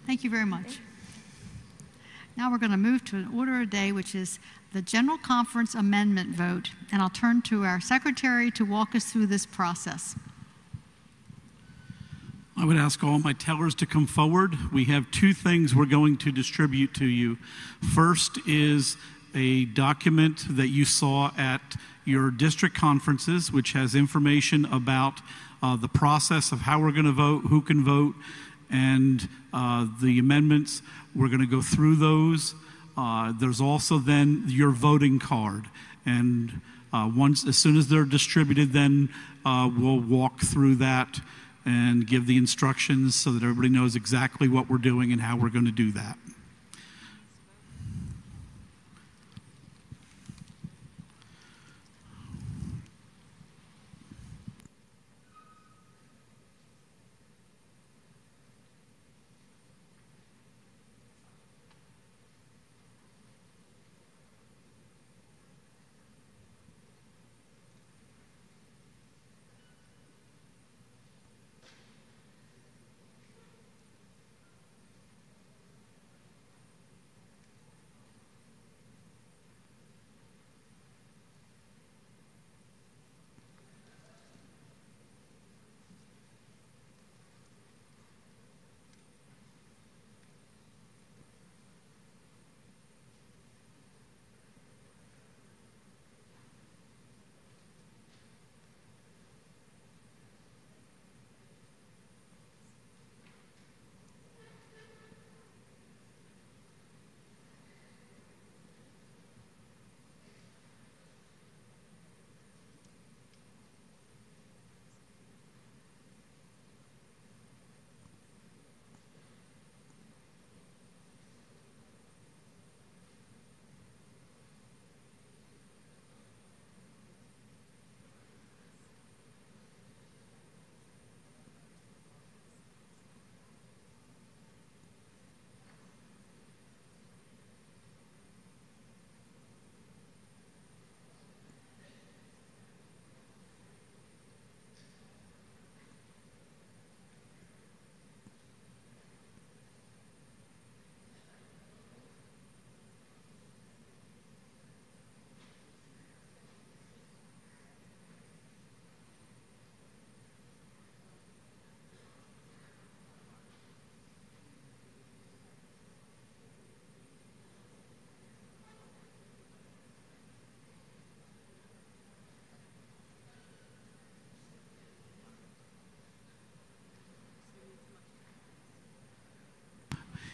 Thank you very much. Now we're going to move to an order of day, which is the General Conference amendment vote, and I'll turn to our secretary to walk us through this process. I would ask all my tellers to come forward. We have two things we're going to distribute to you. First is a document that you saw at your district conferences, which has information about the process of how we're going to vote, who can vote, and the amendments. We're going to go through those. There's also then your voting card. And as soon as they're distributed, then we'll walk through that and give the instructions so that everybody knows exactly what we're doing and how we're going to do that.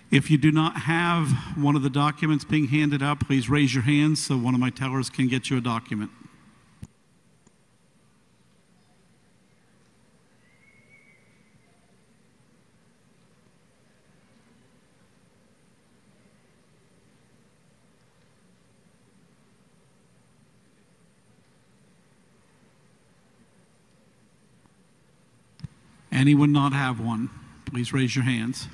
If you do not have one of the documents being handed out, please raise your hands so one of my tellers can get you a document. Anyone not have one? Please raise your hands.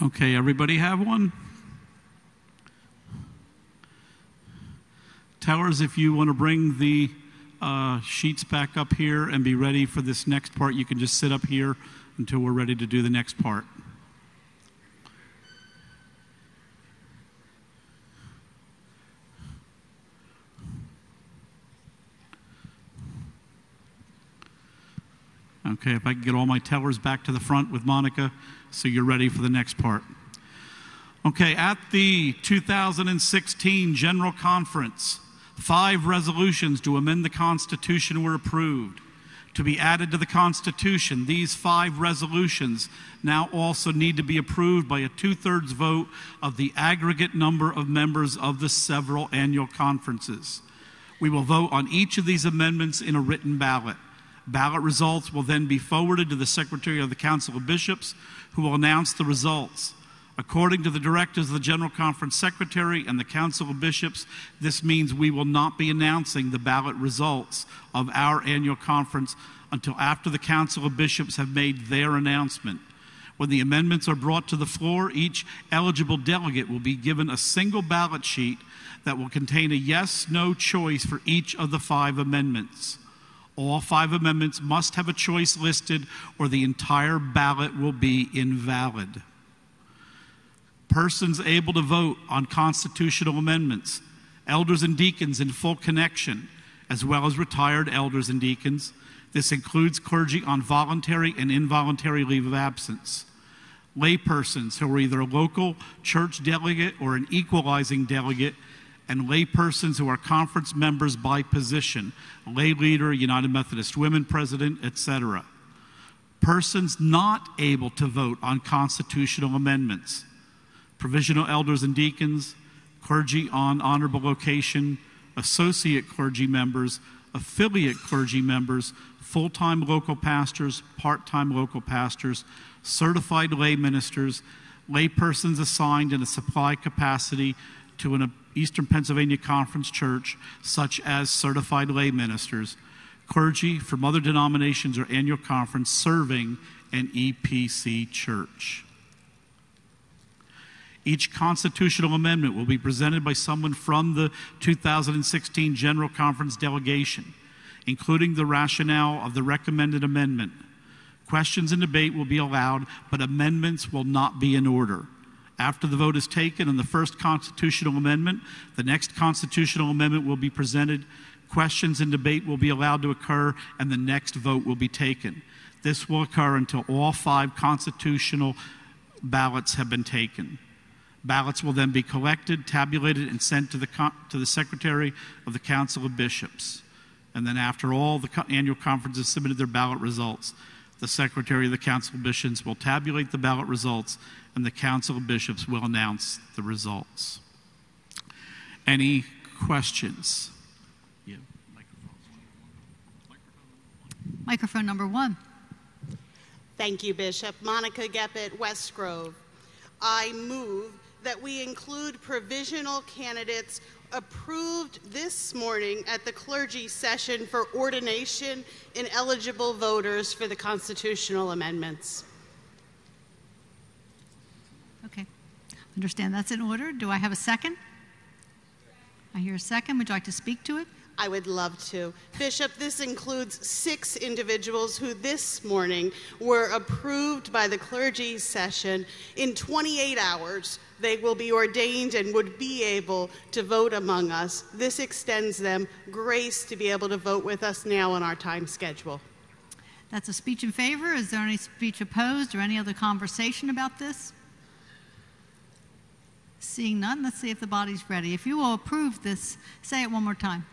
Okay, everybody have one? Tellers, if you want to bring the sheets back up here and be ready for this next part, you can just sit up here until we're ready to do the next part. Okay, if I can get all my tellers back to the front with Monica so you're ready for the next part. Okay, at the 2016 General Conference, 5 resolutions to amend the Constitution were approved. To be added to the Constitution, these 5 resolutions now also need to be approved by a 2/3 vote of the aggregate number of members of the several annual conferences. We will vote on each of these amendments in a written ballot. Ballot results will then be forwarded to the Secretary of the Council of Bishops, who will announce the results. According to the directives of the General Conference Secretary and the Council of Bishops, this means we will not be announcing the ballot results of our annual conference until after the Council of Bishops have made their announcement. When the amendments are brought to the floor, each eligible delegate will be given a single ballot sheet that will contain a yes/no choice for each of the 5 amendments. All 5 amendments must have a choice listed, or the entire ballot will be invalid. Persons able to vote on constitutional amendments, elders and deacons in full connection, as well as retired elders and deacons. This includes clergy on voluntary and involuntary leave of absence. Laypersons who are either a local church delegate or an equalizing delegate, and laypersons who are conference members by position, lay leader, United Methodist Women president, etc. Persons not able to vote on constitutional amendments, provisional elders and deacons, clergy on honorable location, associate clergy members, affiliate clergy members, full-time local pastors, part-time local pastors, certified lay ministers, lay persons assigned in a supply capacity to an Eastern Pennsylvania Conference church, such as certified lay ministers, clergy from other denominations or annual conference serving an EPC church. Each constitutional amendment will be presented by someone from the 2016 General Conference delegation, including the rationale of the recommended amendment. Questions and debate will be allowed, but amendments will not be in order. After the vote is taken on the first constitutional amendment, the next constitutional amendment will be presented. Questions and debate will be allowed to occur, and the next vote will be taken. This will occur until all 5 constitutional ballots have been taken. Ballots will then be collected, tabulated, and sent to the Secretary of the Council of Bishops. And then after all the annual conferences submitted their ballot results, the Secretary of the Council of Bishops will tabulate the ballot results, and the Council of Bishops will announce the results. Any questions? Yeah, Microphone number 1. Thank you, Bishop. Monica Geppert, West Grove. I move that we include provisional candidates approved this morning at the clergy session for ordination in eligible voters for the constitutional amendments. Okay. Understand that's in order. Do I have a second? I hear a second. Would you like to speak to it? I would love to. Bishop, this includes 6 individuals who this morning were approved by the clergy session. In 28 hours, they will be ordained and would be able to vote among us. This extends them grace to be able to vote with us now on our time schedule. That's a speech in favor. Is there any speech opposed or any other conversation about this? Seeing none, let's see if the body's ready. If you will approve this, say it one more time.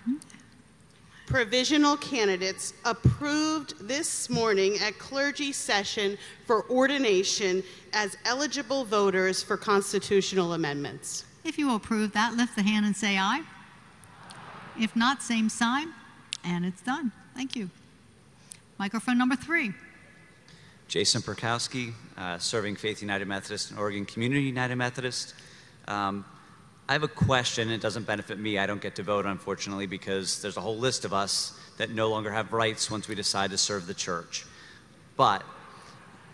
Provisional candidates approved this morning at clergy session for ordination as eligible voters for constitutional amendments. If you will approve that, lift the hand and say aye. If not, same sign, and it's done. Thank you. Microphone number 3. Jason Perkowski, serving Faith United Methodist and Oregon Community United Methodist. I have a question. It doesn't benefit me. I don't get to vote, unfortunately, because there's a whole list of us that no longer have rights once we decide to serve the church. But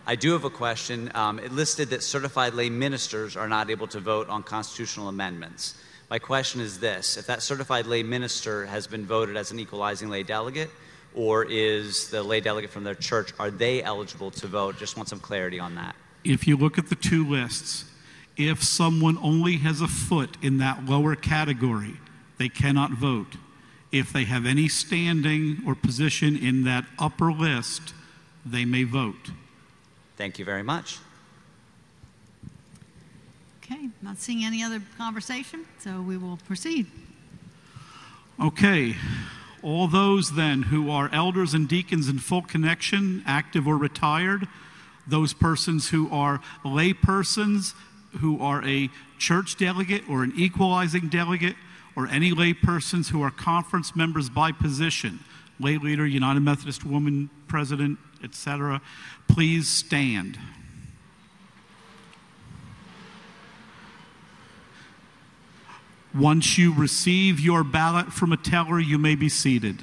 I do have a question. It listed that certified lay ministers are not able to vote on constitutional amendments. My question is this: if that certified lay minister has been voted as an equalizing lay delegate, or is the lay delegate from their church, are they eligible to vote? Just want some clarity on that. If you look at the two lists, if someone only has a foot in that lower category, they cannot vote. If they have any standing or position in that upper list, they may vote. Thank you very much. Okay, not seeing any other conversation, so we will proceed. Okay, all those then who are elders and deacons in full connection, active or retired, those persons who are lay persons, who are a church delegate or an equalizing delegate, or any lay persons who are conference members by position, lay leader, United Methodist Woman President, etc., please stand. Once you receive your ballot from a teller, you may be seated.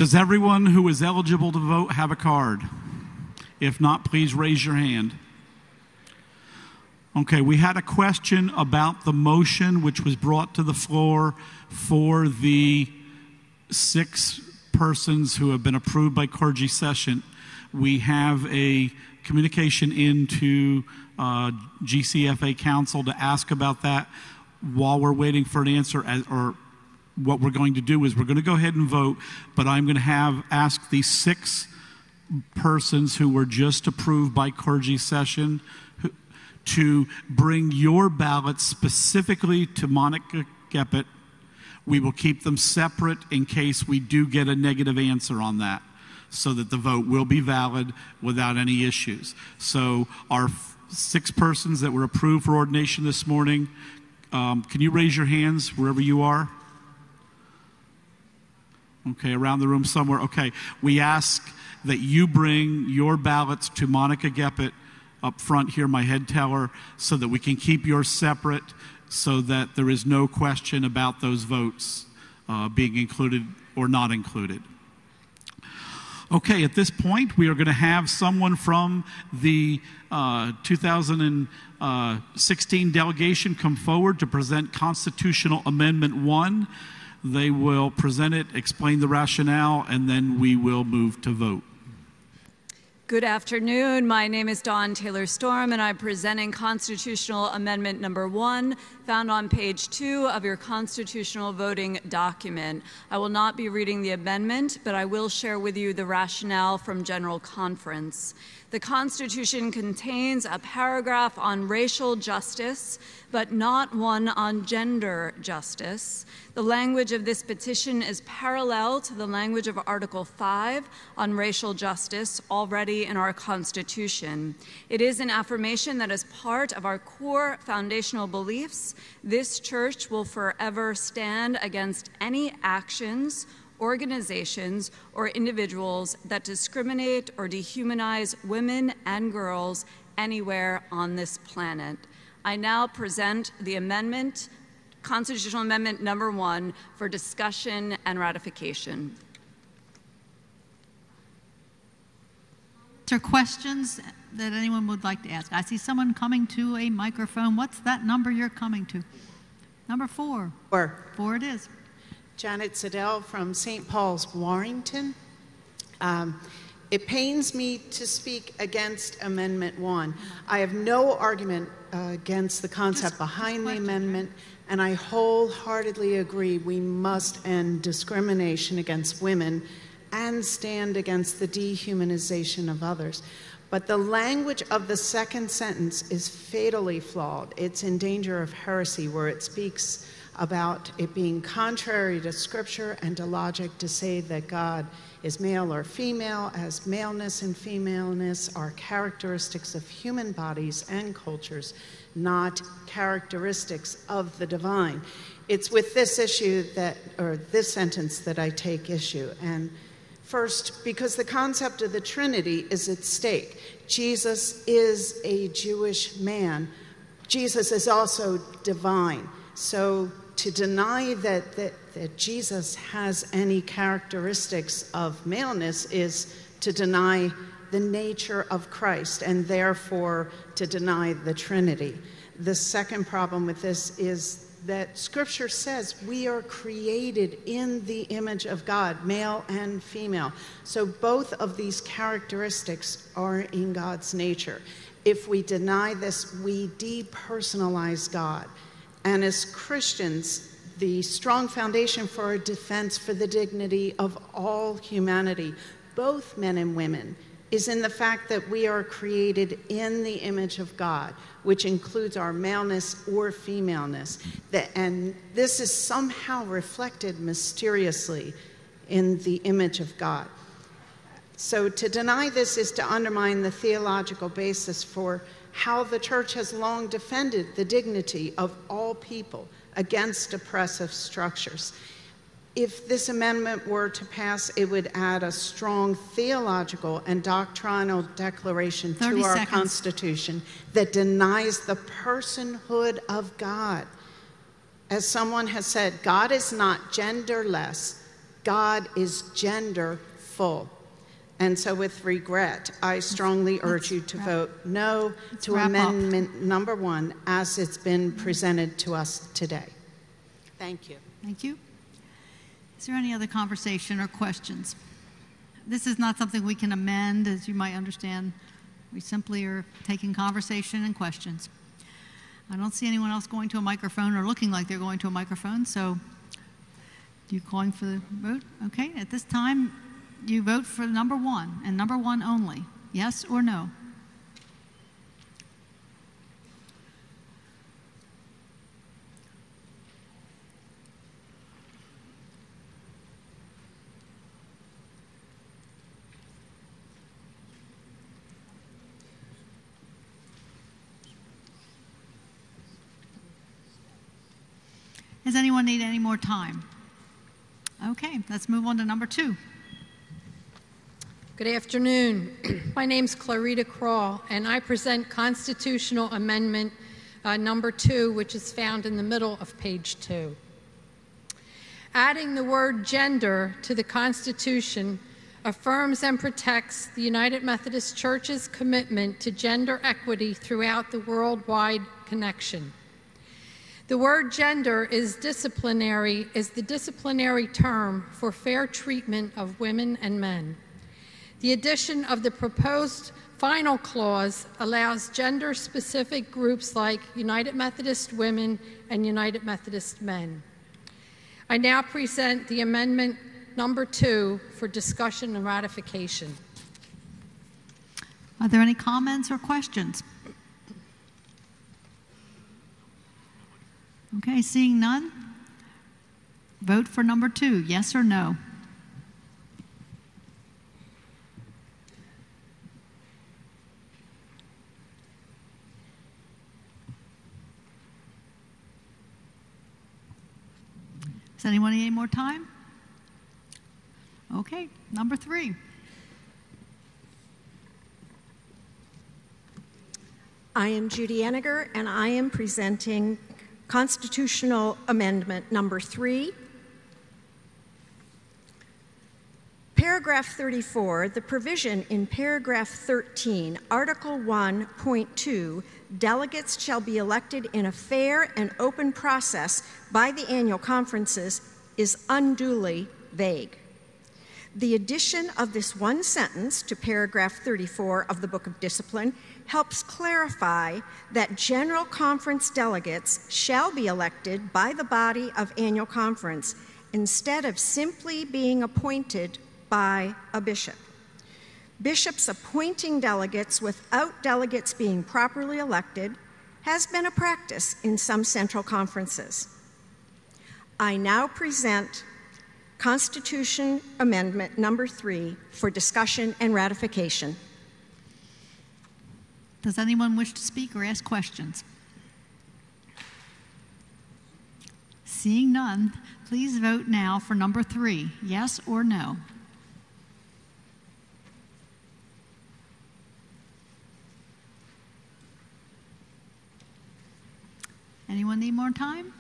Does everyone who is eligible to vote have a card? If not, please raise your hand. Okay, we had a question about the motion which was brought to the floor for the 6 persons who have been approved by clergy session. We have a communication into GCFA Council to ask about that. While we're waiting for an answer, or what we're going to do is we're going to go ahead and vote, but I'm going to ask these 6 persons who were just approved by clergy session to bring your ballots specifically to Monica Geppert. We will keep them separate in case we do get a negative answer on that, so that the vote will be valid without any issues. So our 6 persons that were approved for ordination this morning, can you raise your hands wherever you are? Okay, around the room somewhere. Okay, we ask that you bring your ballots to Monica Geppert up front here, my head teller, so that we can keep yours separate, so that there is no question about those votes being included or not included. Okay, at this point, we are going to have someone from the 2016 delegation come forward to present Constitutional Amendment 1. They will present it, explain the rationale, and then we will move to vote. Good afternoon. My name is Dawn Taylor Storm, and I'm presenting Constitutional Amendment number 1, found on page 2 of your constitutional voting document. I will not be reading the amendment, but I will share with you the rationale from General Conference. The Constitution contains a paragraph on racial justice, but not one on gender justice. The language of this petition is parallel to the language of Article 5 on racial justice already in our Constitution. It is an affirmation that as part of our core foundational beliefs, this church will forever stand against any actions, organizations, or individuals that discriminate or dehumanize women and girls anywhere on this planet. I now present the amendment, Constitutional Amendment number 1, for discussion and ratification. Are there questions that anyone would like to ask? I see someone coming to a microphone. What's that number you're coming to? Number 4. 4 it is. Janet Siddell from St. Paul's, Warrington. It pains me to speak against Amendment 1. I have no argument against the concept behind the amendment, and I wholeheartedly agree we must end discrimination against women and stand against the dehumanization of others. But the language of the second sentence is fatally flawed. It's in danger of heresy, where it speaks about it being contrary to Scripture and to logic to say that God is male or female, as maleness and femaleness are characteristics of human bodies and cultures, not characteristics of the divine. It's with this issue that, or this sentence, that I take issue. And first, because the concept of the Trinity is at stake. Jesus is a Jewish man. Jesus is also divine. So to deny that Jesus has any characteristics of maleness is to deny the nature of Christ, and therefore to deny the Trinity. The second problem with this is that Scripture says we are created in the image of God, male and female. So both of these characteristics are in God's nature. If we deny this, we depersonalize God. And as Christians, the strong foundation for our defense for the dignity of all humanity, both men and women, is in the fact that we are created in the image of God, which includes our maleness or femaleness. And this is somehow reflected mysteriously in the image of God. So to deny this is to undermine the theological basis for how the church has long defended the dignity of all people against oppressive structures. If this amendment were to pass, it would add a strong theological and doctrinal declaration to our Constitution that denies the personhood of God. As someone has said, God is not genderless, God is genderful. And so with regret, I strongly urge you to vote no to amendment number 1 as it's been presented to us today. Thank you. Thank you. Is there any other conversation or questions? This is not something we can amend, as you might understand. We simply are taking conversation and questions. I don't see anyone else going to a microphone or looking like they're going to a microphone, so you calling for the vote? Okay, at this time, you vote for number 1 and number 1 only. Yes or no? Does anyone need any more time? Okay, let's move on to number 2. Good afternoon. My name's Clarita Crawl, and I present Constitutional Amendment number 2, which is found in the middle of page 2. Adding the word gender to the Constitution affirms and protects the United Methodist Church's commitment to gender equity throughout the worldwide connection. The word gender is the disciplinary term for fair treatment of women and men. The addition of the proposed final clause allows gender-specific groups like United Methodist Women and United Methodist Men. I now present the amendment number 2 for discussion and ratification. Are there any comments or questions? Okay, seeing none, vote for number 2, yes or no? Does anyone need any more time? Okay, number 3. I am Judy Eniger, and I am presenting Constitutional Amendment number 3. Paragraph 34, the provision in paragraph 13, Article 1.2, delegates shall be elected in a fair and open process by the annual conferences, is unduly vague. The addition of this one sentence to paragraph 34 of the Book of Discipline helps clarify that General Conference delegates shall be elected by the body of annual conference instead of simply being appointed by a bishop. Bishops appointing delegates without delegates being properly elected has been a practice in some central conferences. I now present Constitution Amendment number 3 for discussion and ratification. Does anyone wish to speak or ask questions? Seeing none, please vote now for number 3, yes or no. Anyone need more time?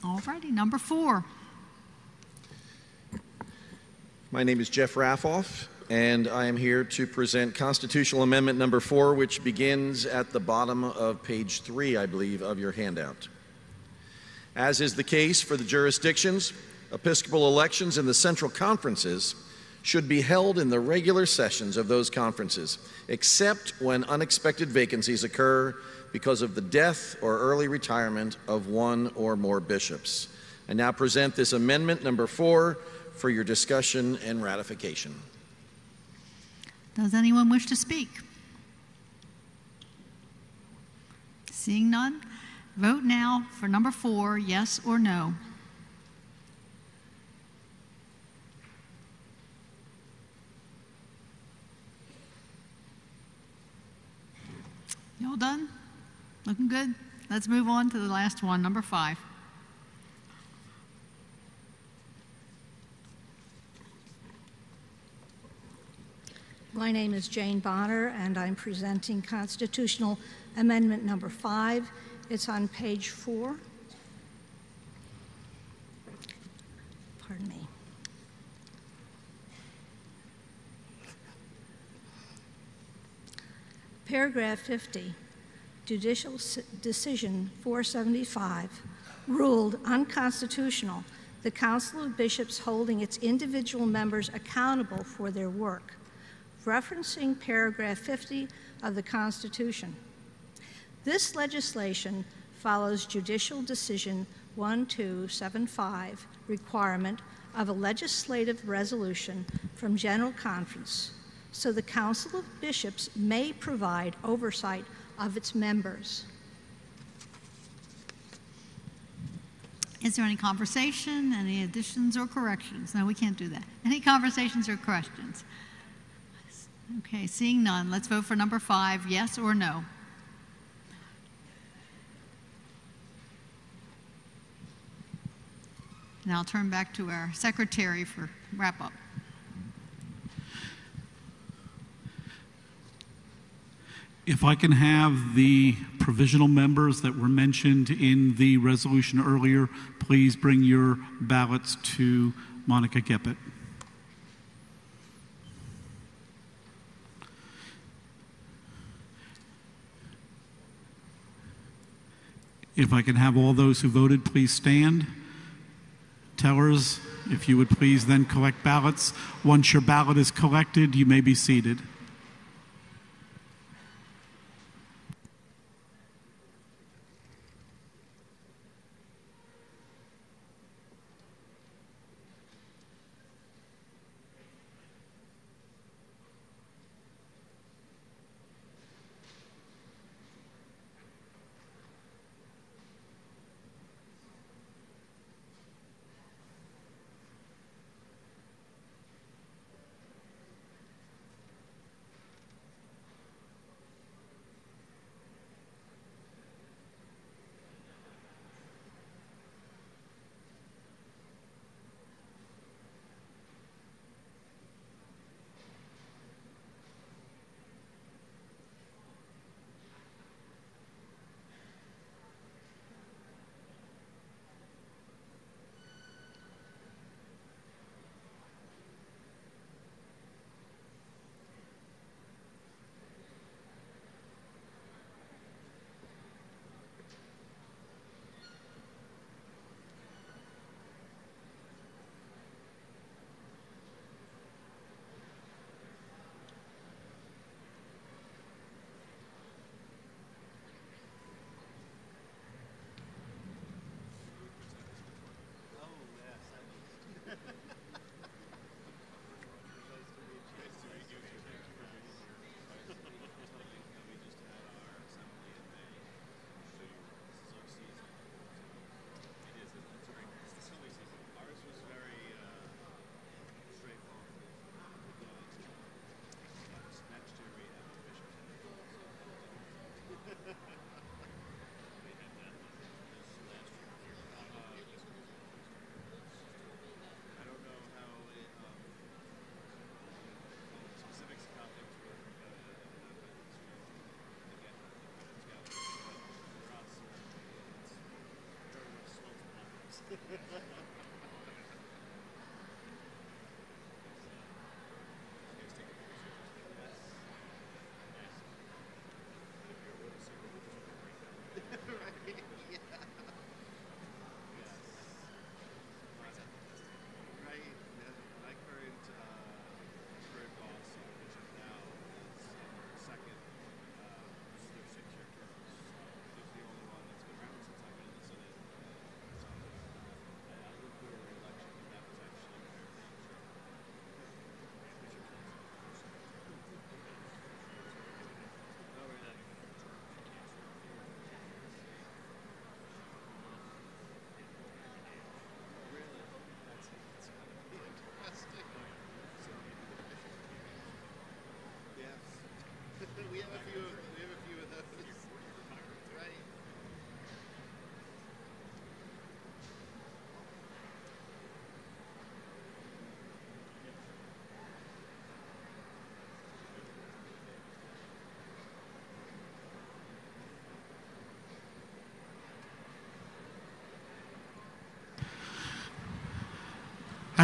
All righty, number 4. My name is Jeff Raffoff, and I am here to present Constitutional Amendment number 4, which begins at the bottom of page 3, I believe, of your handout. As is the case for the jurisdictions, Episcopal elections in the central conferences should be held in the regular sessions of those conferences, except when unexpected vacancies occur because of the death or early retirement of one or more bishops. I now present this amendment number 4 for your discussion and ratification. Does anyone wish to speak? Seeing none, vote now for number 4, yes or no. You all done? Looking good? Let's move on to the last one, number 5. My name is Jane Bonner, and I'm presenting Constitutional Amendment number 5. It's on page 4. Pardon me. Paragraph 50, Judicial Decision 475, ruled unconstitutional the Council of Bishops holding its individual members accountable for their work, referencing paragraph 50 of the Constitution. This legislation follows Judicial Decision 1275 requirement of a legislative resolution from General Conference, so the Council of Bishops may provide oversight of its members. Is there any conversation, any additions or corrections? No, we can't do that. Any conversations or questions? Okay, seeing none, let's vote for number 5, yes or no. Now I'll turn back to our secretary for wrap-up. If I can have the provisional members that were mentioned in the resolution earlier, please bring your ballots to Monica Geppert. If I can have all those who voted, please stand. Tellers, if you would please then collect ballots. Once your ballot is collected, you may be seated.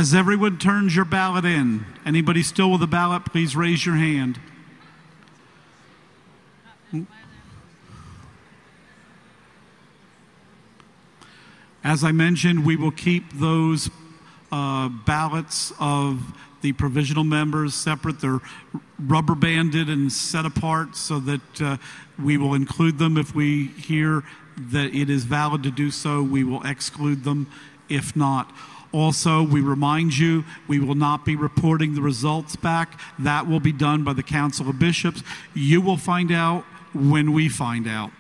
Has everyone turned your ballot in? Anybody still with a ballot, please raise your hand. As I mentioned, we will keep those ballots of the provisional members separate. They're rubber banded and set apart so that we will include them if we hear that it is valid to do so. We will exclude them if not. Also, we remind you, we will not be reporting the results back. That will be done by the Council of Bishops. You will find out when we find out.